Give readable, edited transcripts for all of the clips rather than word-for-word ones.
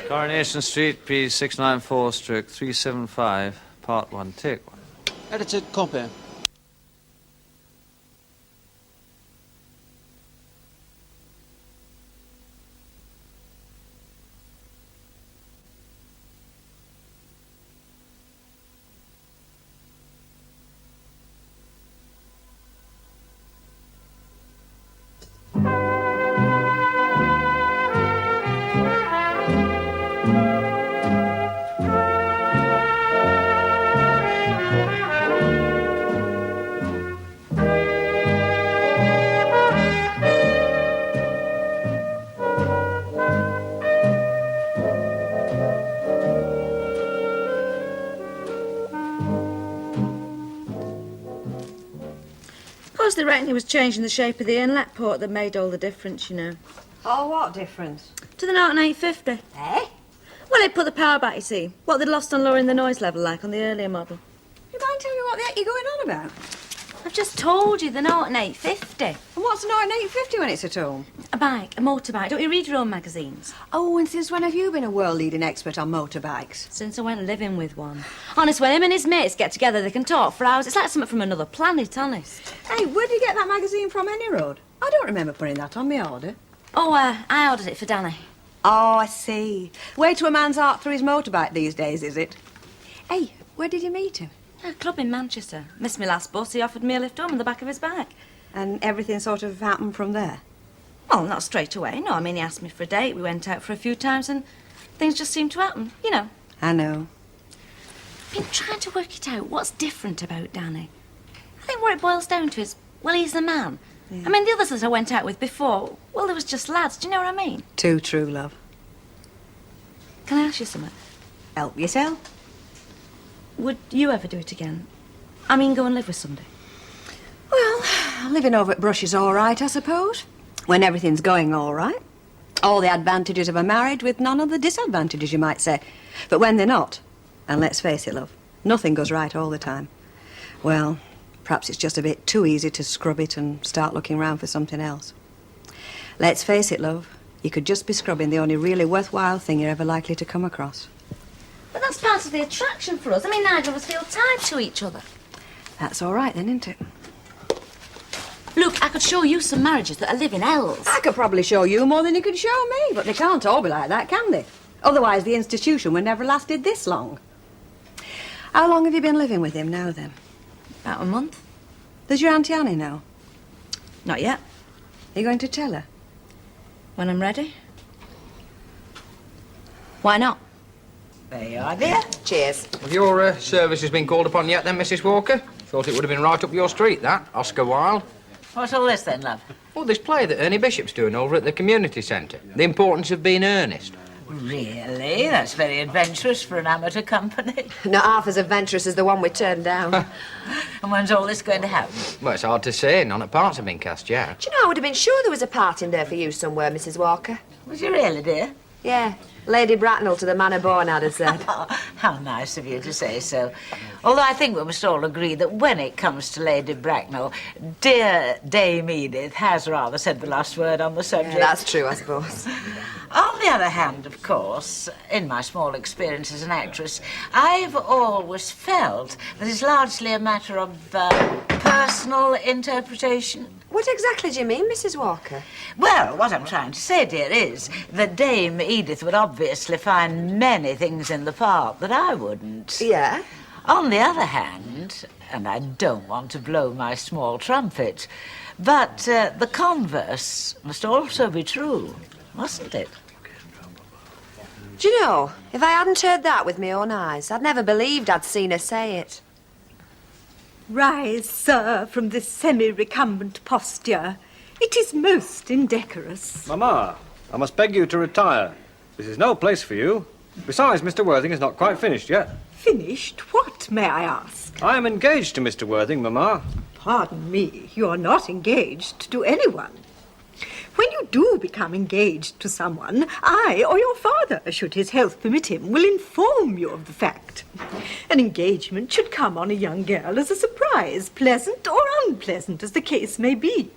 Coronation Street, P694/375, Part 1, Take 1. Edited copy. They reckon he was changing the shape of the inlet port that made all the difference, you know. Oh, what difference? To the Norton 850. Eh? Well, it put the power back, you see. What they'd lost on lowering the noise level like on the earlier model. You mind telling me what the heck you're going on about? I've just told you, the Norton 850. And what's an Norton 850 when it's at home? A bike, a motorbike. Don't you read your own magazines? Oh, and since when have you been a world-leading expert on motorbikes? Since I went living with one. Honest, when him and his mates get together, they can talk for hours. It's like something from another planet, honest. Hey, where did you get that magazine from, any road? I don't remember putting that on my order. Oh, I ordered it for Danny. Oh, I see. Way to a man's heart through his motorbike these days, is it? Hey, where did you meet him? A club in Manchester. Missed me last bus. He offered me a lift home on the back of his bike. And everything sort of happened from there? Well, not straight away. No, I mean, he asked me for a date. We went out for a few times and things just seemed to happen, you know. I know. I've been trying to work it out. What's different about Danny? I think what it boils down to is, well, he's the man. Yeah. I mean, the others that I went out with before, well, they was just lads. Do you know what I mean? Too true, love. Can I ask you something? Help yourself. Would you ever do it again? I mean, go and live with somebody? Well, living over at Brush is all right, I suppose. When everything's going all right. All the advantages of a marriage with none of the disadvantages, you might say. But when they're not, and let's face it, love, nothing goes right all the time. Well, perhaps it's just a bit too easy to scrub it and start looking round for something else. Let's face it, love, you could just be scrubbing the only really worthwhile thing you're ever likely to come across. But that's part of the attraction for us. I mean, neither of us feel tied to each other. That's all right then, isn't it? Look, I could show you some marriages that are living hells. I could probably show you more than you could show me, but they can't all be like that, can they? Otherwise, the institution would never lasted this long. How long have you been living with him now, then? About a month. Does your Auntie Annie know? Not yet. Are you going to tell her? When I'm ready. Why not? There you are, dear. Cheers. Have your services been called upon yet, then, Mrs. Walker? Thought it would have been right up your street, that, Oscar Wilde. What's all this, then, love? Well, this play that Ernie Bishop's doing over at the community centre. The importance of being earnest. Really? That's very adventurous for an amateur company. Not half as adventurous as the one we turned down. And when's all this going to happen? Well, it's hard to say. None of the parts have been cast yet. Do you know, I would have been sure there was a part in there for you somewhere, Mrs. Walker. Was you really, dear? Yeah. Lady Bracknell to the manor born, I'd have said. Oh, how nice of you to say so. Although I think we must all agree that when it comes to Lady Bracknell, dear Dame Edith has rather said the last word on the subject. Yeah, that's true, I suppose. On the other hand, of course, in my small experience as an actress, I've always felt that it's largely a matter of personal interpretation. What exactly do you mean, Mrs. Walker? Well, what I'm trying to say, dear, is that Dame Edith would obviously find many things in the part that I wouldn't. Yeah? On the other hand, and I don't want to blow my small trumpet, but the converse must also be true, mustn't it? Do you know, if I hadn't heard that with my own eyes, I'd never believed I'd seen her say it. Rise, sir, from this semi-recumbent posture. It is most indecorous. Mamma, I must beg you to retire. This is no place for you. Besides, Mr. Worthing is not quite finished yet. Finished? What, may I ask? I am engaged to Mr. Worthing, Mamma. Pardon me, you are not engaged to anyone. When you do become engaged to someone, I, or your father, should his health permit him, will inform you of the fact. An engagement should come on a young girl as a surprise, pleasant or unpleasant, as the case may be.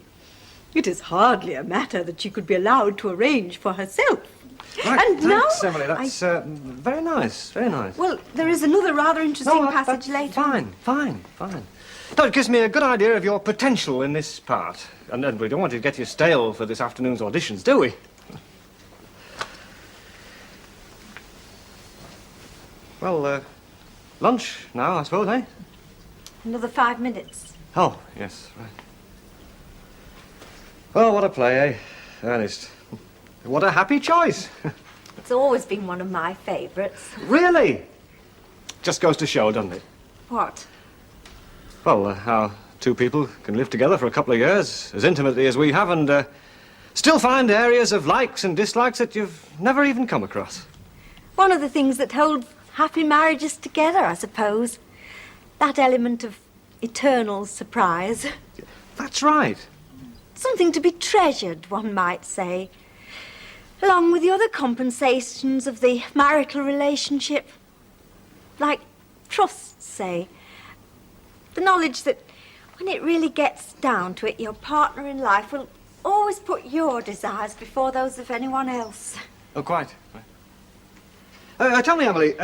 It is hardly a matter that she could be allowed to arrange for herself. Right, And thanks, now Emily. That's very nice, very nice. Well, there is another rather interesting passage that's later. Fine. No, it gives me a good idea of your potential in this part. And we don't want to get you stale for this afternoon's auditions, do we? Well, lunch now, I suppose, eh? Another 5 minutes. Oh, yes, right. Oh, what a play, eh? Ernest. What a happy choice. It's always been one of my favourites. Really? Just goes to show, doesn't it? What? Well, how two people can live together for a couple of years, as intimately as we have, and still find areas of likes and dislikes that you've never even come across. One of the things that hold happy marriages together, I suppose. That element of eternal surprise. That's right. Something to be treasured, one might say. Along with the other compensations of the marital relationship. Like trust, say. The knowledge that when it really gets down to it, your partner in life will always put your desires before those of anyone else. Oh, quite. Tell me, Emily,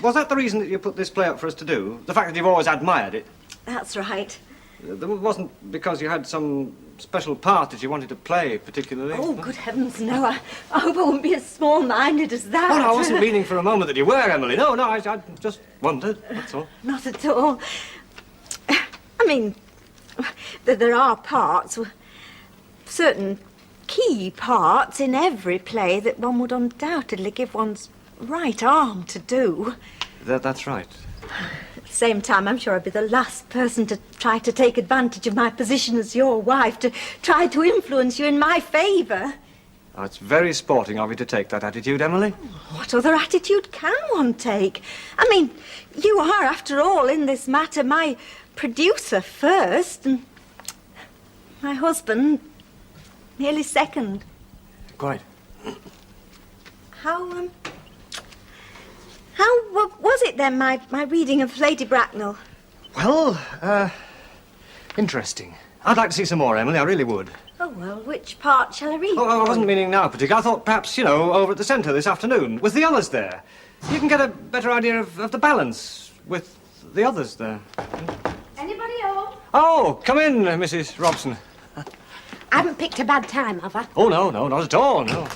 was that the reason that you put this play up for us to do? The fact that you've always admired it? That's right. It wasn't because you had some special part that you wanted to play particularly? Oh, good heavens, no. I hope I won't be as small-minded as that. Oh, no, I wasn't meaning for a moment that you were, Emily. No, I just wondered, that's all. Not at all. I mean, there are parts, certain key parts in every play that one would undoubtedly give one's right arm to do. That's right. At the same time, I'm sure I'd be the last person to try to take advantage of my position as your wife, to try to influence you in my favour. Oh, it's very sporting of you to take that attitude, Emily. What other attitude can one take? I mean, you are, after all, in this matter, my producer first, and my husband nearly second. Quite. How was it then, my reading of Lady Bracknell? Well, interesting. I'd like to see some more, Emily, I really would. Oh, well, which part shall I read? Oh, I wasn't meaning now particularly. I thought perhaps, over at the centre this afternoon, with the others there. You can get a better idea of the balance with the others there. Anybody home? Oh, come in, Mrs. Robson. I haven't picked a bad time, have I? Oh, no, not at all, no.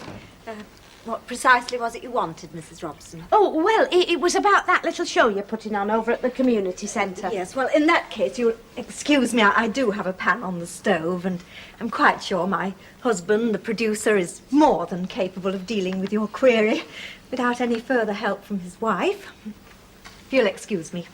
What precisely was it you wanted, Mrs. Robson? Oh, well, it was about that little show you're putting on over at the community centre. Yes, well, in that case, you'll excuse me, I do have a pan on the stove, and I'm quite sure my husband, the producer, is more than capable of dealing with your query without any further help from his wife. If you'll excuse me.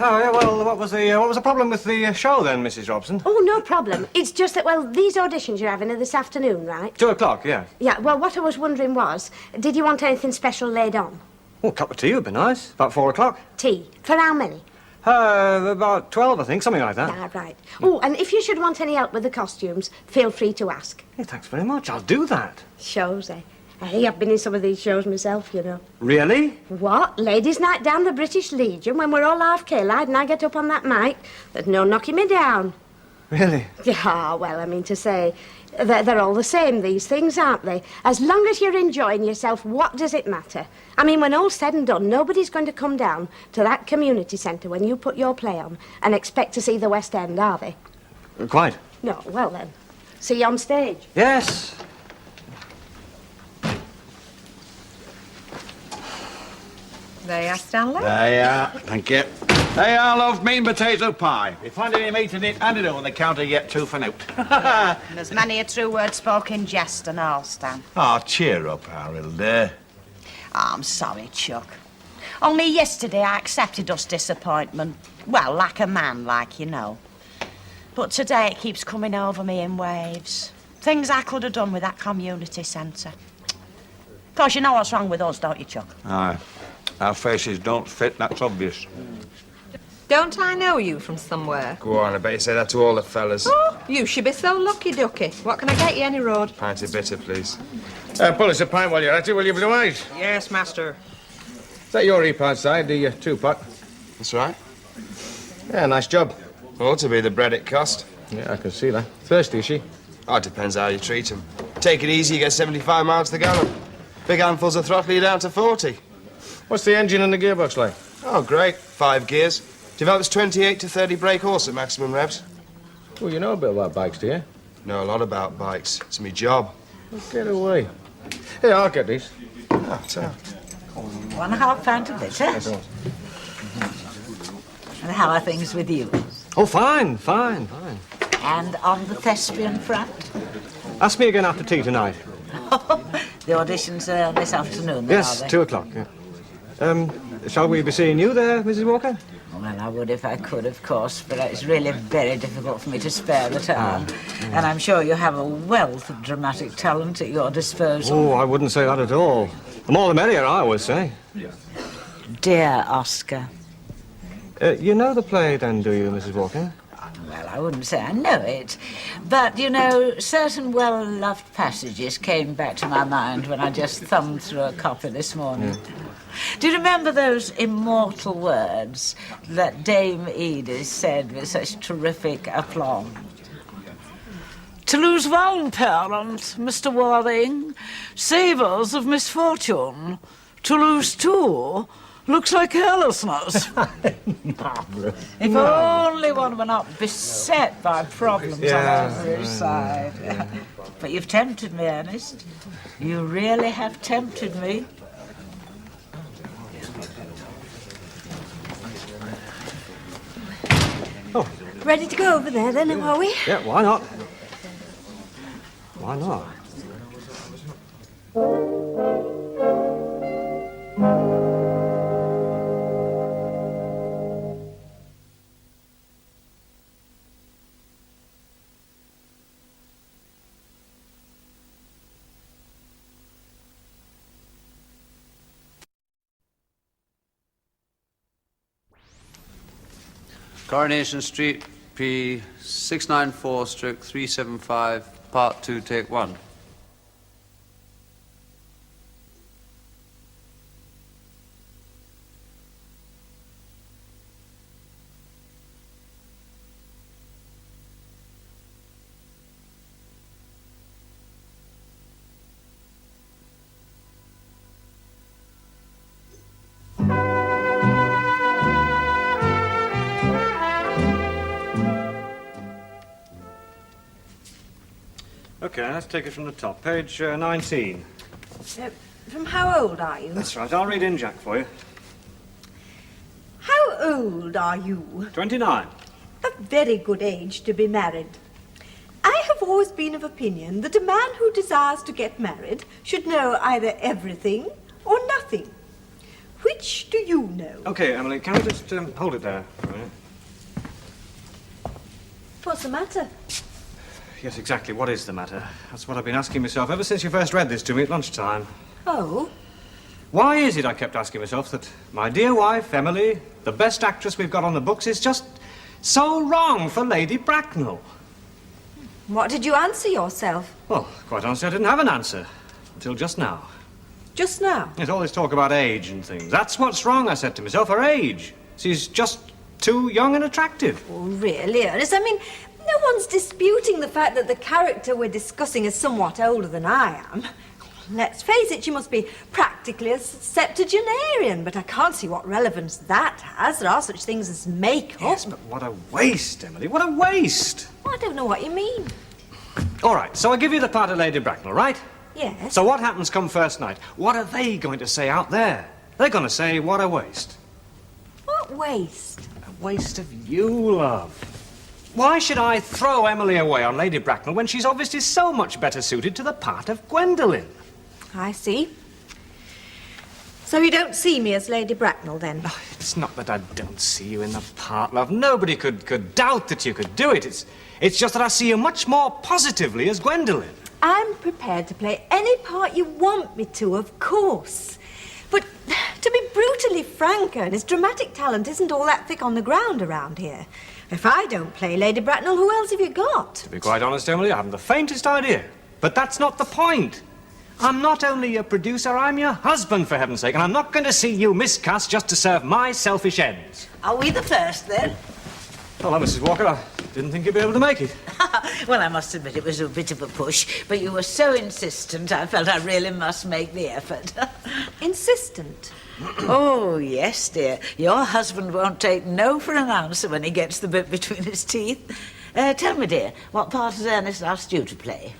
Oh, yeah, well, what was the problem with the show then, Mrs. Robson? Oh, no problem. It's just that, well, these auditions you're having are this afternoon, right? 2 o'clock, yeah. Yeah, well, what I was wondering was, did you want anything special laid on? Oh, a cup of tea would be nice. About 4 o'clock. Tea. For how many? About 12, I think, something like that. Yeah, right. Oh, and if you should want any help with the costumes, feel free to ask. Hey, thanks very much. I'll do that. Shows, eh? Hey, I've been in some of these shows myself, you know. Really? What? Ladies' night down the British Legion when we're all half K-lied and I get up on that mic. There's no knocking me down. Really? Yeah, well, I mean to say, they're all the same, these things, aren't they? As long as you're enjoying yourself, what does it matter? I mean, when all's said and done, nobody's going to come down to that community centre when you put your play on and expect to see the West End, are they? Quite. No, well then, see you on stage. Yes. There you are, Stanley. There you are. Thank you. There you are, love. Meat and potato pie. If you find any meat in it, hand it on the counter, you get 2 for note. There's many a true word spoken jest and all, Stan. Oh, cheer up, Harold, dear. Oh, I'm sorry, Chuck. Only yesterday I accepted us disappointment. Well, like a man, like you know. But today it keeps coming over me in waves. Things I could have done with that community centre. Of course, you know what's wrong with us, don't you, Chuck? Aye. Our faces don't fit, that's obvious. Don't I know you from somewhere? Go on, I bet you say that to all the fellas. Oh, you should be so lucky, ducky. What can I get you, any road? Pint of bitter, please. Pull us a pint while you're at it, will you, Blue Eyes? Yes, master. Is that your repart side, the 2-pot? That's right. Yeah, nice job. Ought to be the bread it cost. Yeah, I can see that. Thirsty, is she? Oh, it depends how you treat him. Take it easy, you get 75 miles to the gallon. Big handfuls of throttle you down to 40. What's the engine and the gearbox like? Oh, great. 5 gears. Develops 28 to 30 brake horse at maximum revs. Well, you know a bit about bikes, do you? Know a lot about bikes. It's my job. Well, get away. Here, I'll get these. Oh, so. £1.5 a litre. That's all. And how are things with you? Oh, fine. And on the thespian front? Ask me again after tea tonight. The auditions are this afternoon, then, Yes, are they? 2 o'clock, yeah. Shall we be seeing you there, Mrs. Walker? Well, I would if I could, of course, but it's really very difficult for me to spare the time. And I'm sure you have a wealth of dramatic talent at your disposal. Oh, I wouldn't say that at all. The more the merrier, I always say. Dear Oscar. You know the play, then, do you, Mrs. Walker? Well, I wouldn't say I know it. But, you know, certain well-loved passages came back to my mind when I just thumbed through a copy this morning. Do you remember those immortal words that Dame Edith said with such terrific aplomb? To lose one parent, Mr. Waring, savours of misfortune. To lose two looks like carelessness. If only one were not beset by problems on every side. But you've tempted me, Ernest. You really have tempted me. Ready to go over there, then, are we? Yeah, why not? Why not? Coronation Street, P 694/375, Part 2, Take 1. Okay, let's take it from the top. Page 19. From how old are you? That's right. I'll read in Jack for you. How old are you? 29. A very good age to be married. I have always been of opinion that a man who desires to get married should know either everything or nothing. Which do you know? Okay, Emily, can we just hold it there for a minute? What's the matter? Yes, exactly. What is the matter? That's what I've been asking myself ever since you first read this to me at lunchtime. Oh? Why is it, I kept asking myself, that my dear wife, Emily, the best actress we've got on the books, is just so wrong for Lady Bracknell? What did you answer yourself? Well, quite honestly, I didn't have an answer until just now. Just now? There's all this talk about age and things. That's what's wrong, I said to myself, her age. She's just too young and attractive. Oh, really, Ernest? I mean, no one's disputing the fact that the character we're discussing is somewhat older than I am. Let's face it, she must be practically a septuagenarian, but I can't see what relevance that has. There are such things as makeup. Yes, but what a waste, Emily, what a waste! Well, I don't know what you mean. All right, so I give you the part of Lady Bracknell, right? Yes. So what happens come first night? What are they going to say out there? They're going to say, what a waste. What waste? A waste of you, love. Why should I throw Emily away on Lady Bracknell when she's obviously so much better suited to the part of Gwendolen? I see. So you don't see me as Lady Bracknell, then? Oh, it's not that I don't see you in the part, love. Nobody could doubt that you could do it. It's just that I see you much more positively as Gwendolen. I'm prepared to play any part you want me to, of course. But to be brutally frank, Ernest, dramatic talent isn't all that thick on the ground around here. If I don't play Lady Bracknell, who else have you got? To be quite honest, Emily, I haven't the faintest idea. But that's not the point. I'm not only your producer, I'm your husband, for heaven's sake, and I'm not going to see you miscast just to serve my selfish ends. Are we the first, then? Hello, Mrs. Walker. I didn't think you'd be able to make it. Well, I must admit it was a bit of a push, but you were so insistent, I felt I really must make the effort. Insistent? Oh, yes, dear. Your husband won't take no for an answer when he gets the bit between his teeth. Tell me, dear, what part has Ernest asked you to play?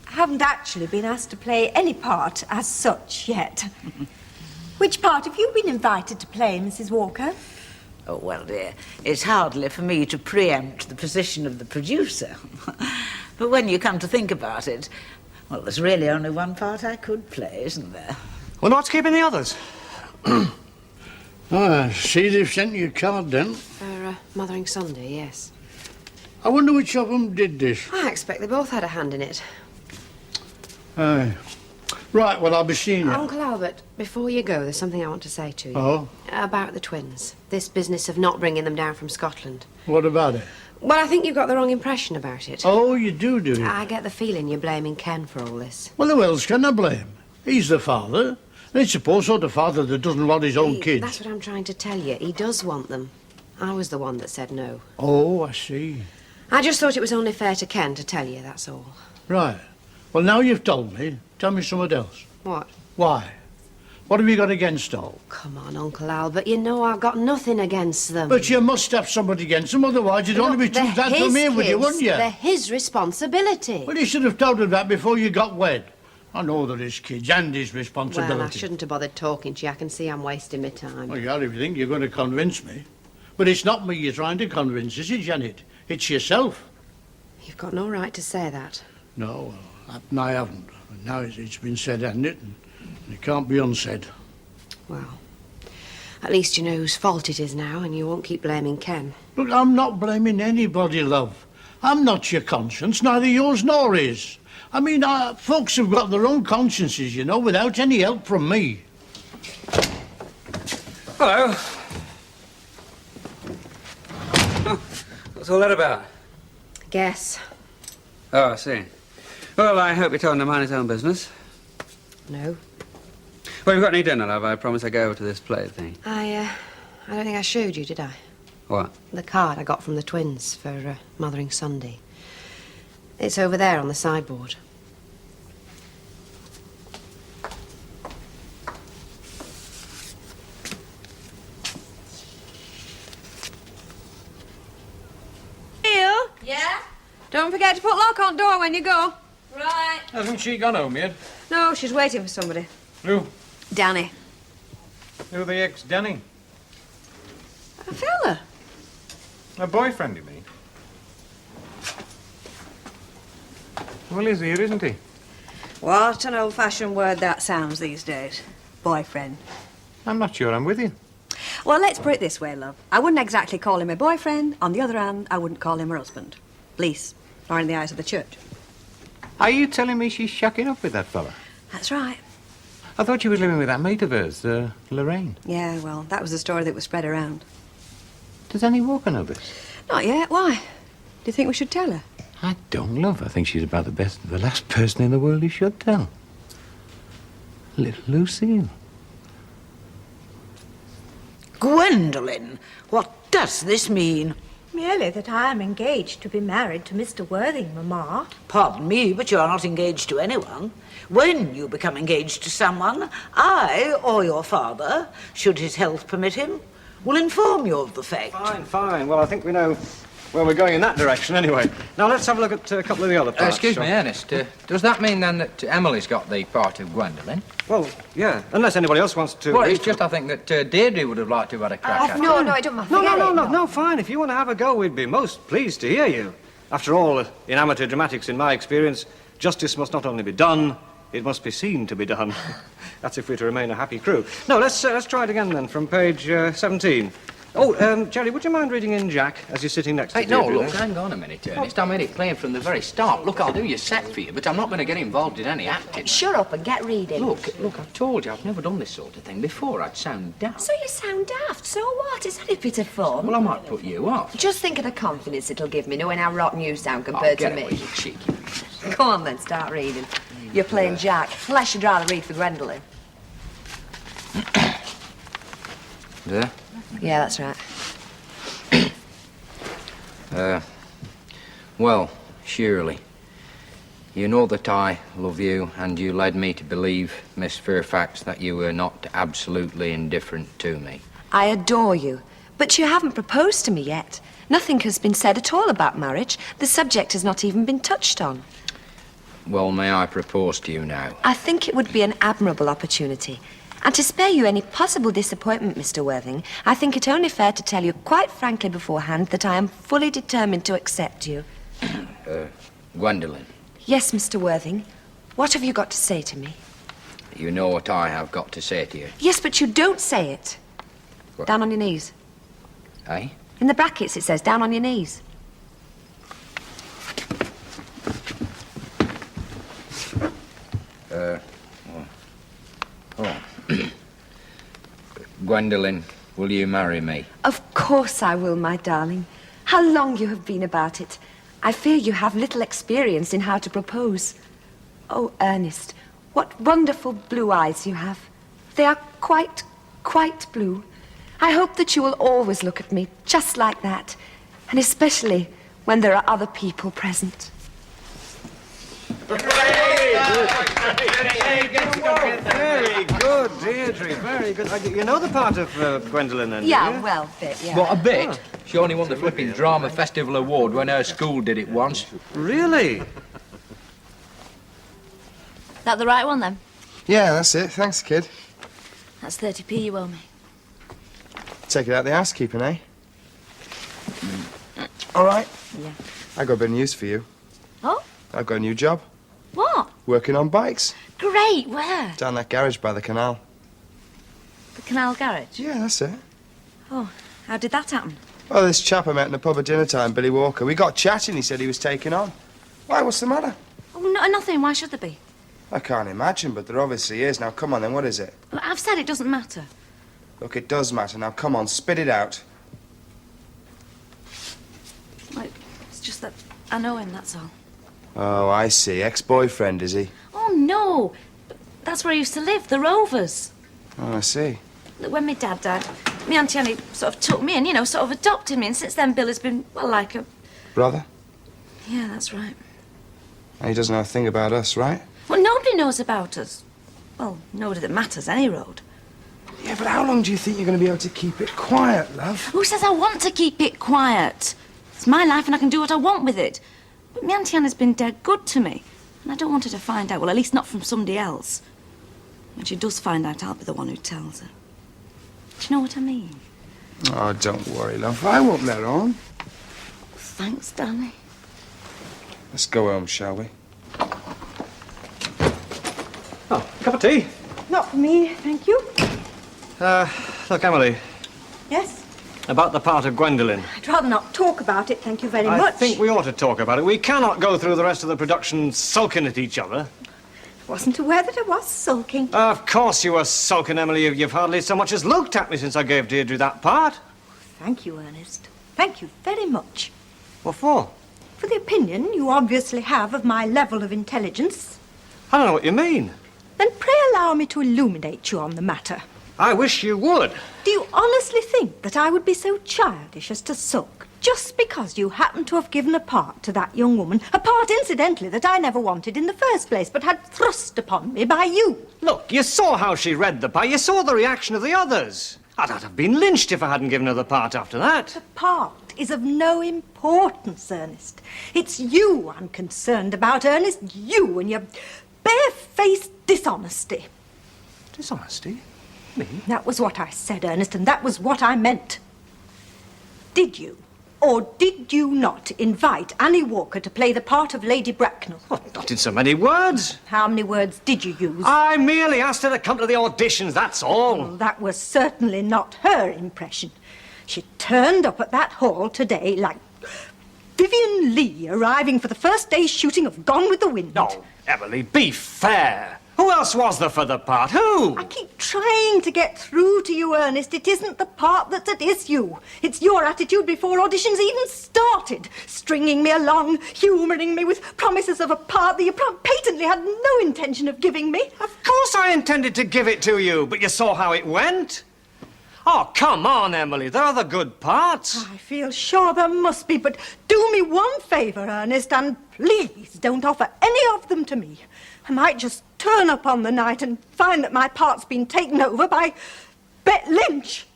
I haven't actually been asked to play any part as such yet. Which part have you been invited to play, Mrs. Walker? Oh, well, dear, it's hardly for me to preempt the position of the producer. But when you come to think about it, well, there's really only one part I could play, isn't there? Well, what's keeping the others? Oh, I see they've sent you a card then. For Mothering Sunday, yes. I wonder which of them did this. I expect they both had a hand in it. Aye. Right, well, I'll be seeing you. Uncle Albert, before you go, there's something I want to say to you. Oh? About the twins. This business of not bringing them down from Scotland. What about it? Well, I think you've got the wrong impression about it. Oh, you do you? I get the feeling you're blaming Ken for all this. Well, who else can I blame? He's the father. And it's a poor sort of father that doesn't want his own kids. That's what I'm trying to tell you. He does want them. I was the one that said no. Oh, I see. I just thought it was only fair to Ken to tell you, that's all. Right. Well, now you've told me, tell me something else. What? Why? What have you got against all? Come on, Uncle Albert, you know I've got nothing against them. But you must have somebody against them, otherwise you'd only be too glad to me with you, wouldn't you? They're his responsibility. Well, you should have told him that before you got wed. I know they're his kids and his responsibility. Well, I shouldn't have bothered talking to you. I can see I'm wasting my time. Well, yeah, if you think you're going to convince me. But it's not me you're trying to convince, is it, Janet? It's yourself. You've got no right to say that. No, I haven't. Now it's been said, hasn't it? And it can't be unsaid. Well, at least you know whose fault it is now, and you won't keep blaming Ken. Look, I'm not blaming anybody, love. I'm not your conscience, neither yours nor his. I mean, folks have got their own consciences, you know, without any help from me. Hello. Oh, what's all that about? Guess. Oh, I see. Well, I hope you told him to mind his own business. No. Well, you've got any dinner, love? I promise I go over to this play thing. I don't think I showed you, did I? What? The card I got from the twins for Mothering Sunday. It's over there on the sideboard. Yeah? Don't forget to put lock on door when you go. Right. Hasn't she gone home yet? No, she's waiting for somebody. Who? Danny. Who the ex-Danny? A fella. A boyfriend, you mean? Well, he's here, isn't he? What an old-fashioned word that sounds these days. Boyfriend. I'm not sure I'm with you. Well, let's put it this way, love. I wouldn't exactly call him a boyfriend. On the other hand, I wouldn't call him her husband. Least, or in the eyes of the church. Are you telling me she's shacking up with that fella? That's right. I thought she was living with that mate of hers, Lorraine. Yeah, well, that was the story that was spread around. Does Annie Walker know this? Not yet. Why? Do you think we should tell her? I don't love her. I think she's about the last person in the world you should tell. Little Lucille. Gwendolen, what does this mean? Merely that I am engaged to be married to Mr. Worthing, Mamma. Pardon me, but you are not engaged to anyone. When you become engaged to someone, I, or your father, should his health permit him, will inform you of the fact. Fine. Well, I think we know where we're going in that direction anyway. Now, let's have a look at a couple of the other parts. Excuse me, Ernest. Does that mean, then, that Emily's got the part of Gwendolen? Well, yeah, unless anybody else wants to... Well, it's just I think that Deirdre would have liked to have had a crack at it. No, I don't mind. No, fine. If you want to have a go, we'd be most pleased to hear you. After all, in amateur dramatics, in my experience, justice must not only be done, it must be seen to be done. That's if we're to remain a happy crew. No, let's try it again, then, from page 17. Oh, Jerry, would you mind reading in Jack as you're sitting next to Hey, no, Deirdre look, there? hang on a minute, Ernest. I made it plain from the very start. Look, I'll do your set for you, but I'm not going to get involved in any acting. Shut up and get reading. Look, I've told you, I've never done this sort of thing before. I'd sound daft. So you sound daft. So what? It's only a bit of fun. Well, I might put you off. Just think of the confidence it'll give me, knowing how rotten you sound compared get to me. away, you cheeky. Come on, then, start reading. You're playing Jack, unless you'd rather read for Gwendolen. There? Yeah, that's right. Well, Shirley, you know that I love you, and you led me to believe, Miss Fairfax, that you were not absolutely indifferent to me. I adore you, but you haven't proposed to me yet. Nothing has been said at all about marriage. The subject has not even been touched on. Well, may I propose to you now? I think it would be an admirable opportunity. And to spare you any possible disappointment, Mr. Worthing, I think it only fair to tell you quite frankly beforehand that I am fully determined to accept you. Gwendolen. Yes, Mr. Worthing. What have you got to say to me? You know what I have got to say to you. Yes, but you don't say it. What? Down on your knees. Eh? In the brackets it says down on your knees. Gwendolen, will you marry me? Of course I will, my darling. How long you have been about it. I fear you have little experience in how to propose. Oh, Ernest, what wonderful blue eyes you have. They are quite blue. I hope that you will always look at me just like that, and especially when there are other people present. Very good, Deirdre, very good. You know the part of Gwendolen, then? Yeah, do you? well, bit, yeah. What, a bit? She only won the flipping Drama Festival Award when her school did it once. Really? That the right one, then? Yeah, that's it. Thanks, kid. That's 30p you owe me. Take it out the housekeeping, eh? All right. Yeah. I got a bit of news for you. Oh? I've got a new job. What? Working on bikes. Great, where? Down that garage by the canal. The canal garage? Yeah, that's it. Oh, how did that happen? Well, this chap I met in the pub at dinner time, Billy Walker, we got chatting. He said he was taking on. Why, what's the matter? Oh, no, nothing. Why should there be? I can't imagine, but there obviously is. Now, come on then, what is it? Well, I've said it doesn't matter. Look, it does matter. Now, come on, spit it out. Like, it's just that I know him, that's all. Oh, I see. Ex-boyfriend, is he? Oh, no. That's where I used to live, the Rovers. Oh, I see. Look, when my dad died, my Auntie Annie sort of took me in, you know, sort of adopted me, and since then Bill has been, well, like a... Brother? Yeah, that's right. And he doesn't know a thing about us, right? Well, nobody knows about us. Well, nobody that matters, any road. Yeah, but how long do you think you're going to be able to keep it quiet, love? Who says I want to keep it quiet? It's my life and I can do what I want with it. But my Auntie Anna's been dead good to me, and I don't want her to find out, well, at least not from somebody else. When she does find out, I'll be the one who tells her. Do you know what I mean? Oh, don't worry, love. I won't let on. Thanks, Danny. Let's go home, shall we? Oh, cup of tea? Not for me, thank you. Look, Emily, Yes? about the part of Gwendolen. I'd rather not talk about it, thank you very I much. think we ought to talk about it. We cannot go through the rest of the production sulking at each other. Wasn't aware that I was sulking. Of course you were sulking, Emily. You've hardly so much as looked at me since I gave Deirdre that part. Thank you, Ernest. Thank you very much. What for? For the opinion you obviously have of my level of intelligence. I don't know what you mean. Then pray allow me to illuminate you on the matter. I wish you would. Do you honestly think that I would be so childish as to sulk just because you happen to have given a part to that young woman, a part, incidentally, that I never wanted in the first place, but had thrust upon me by you? Look, you saw how she read the part. You saw the reaction of the others. I'd have been lynched if I hadn't given her the part after that. The part is of no importance, Ernest. It's you I'm concerned about, Ernest. You and your barefaced dishonesty. Dishonesty? Me? That was what I said, Ernest, and that was what I meant. Did you, or did you not, invite Annie Walker to play the part of Lady Bracknell? Well, not in so many words. How many words did you use? I merely asked her to come to the auditions, that's all. Well, that was certainly not her impression. She turned up at that hall today like Vivian Lee arriving for the first day's shooting of Gone with the Wind. No, Emily, be fair. Who else was there for the part? Who? I keep trying to get through to you, Ernest. It isn't the part that's at issue. It's your attitude before auditions even started. Stringing me along, humouring me with promises of a part that you patently had no intention of giving me. Of course I intended to give it to you, but you saw how it went. Oh, come on, Emily. There are the good parts. I feel sure there must be, but do me one favour, Ernest, and please don't offer any of them to me. I might just turn up on the night and find that my part's been taken over by Bet Lynch,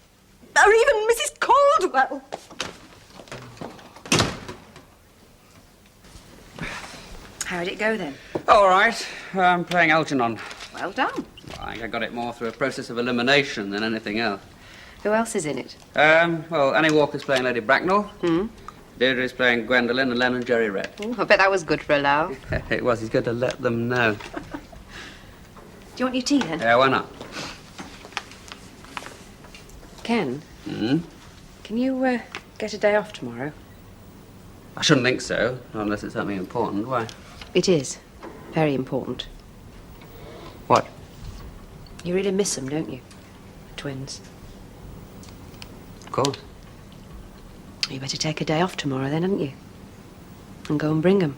or even Mrs. Caldwell. How'd it go then? All right. I'm playing Algernon. Well done. I think I got it more through a process of elimination than anything else. Who else is in it? Well, Annie Walker's playing Lady Bracknell. Hmm? Deirdre's playing Gwendolyn and Len and Jerry Red. Oh, I bet that was good for a laugh. It was. He's going to let them know. Do you want your tea then? Yeah, why not? Ken, can you get a day off tomorrow? I shouldn't think so, unless it's something important. Why? It is. Very important. What? You really miss them, don't you? The twins. Of course. You better take a day off tomorrow then, hadn't you? And go and bring them.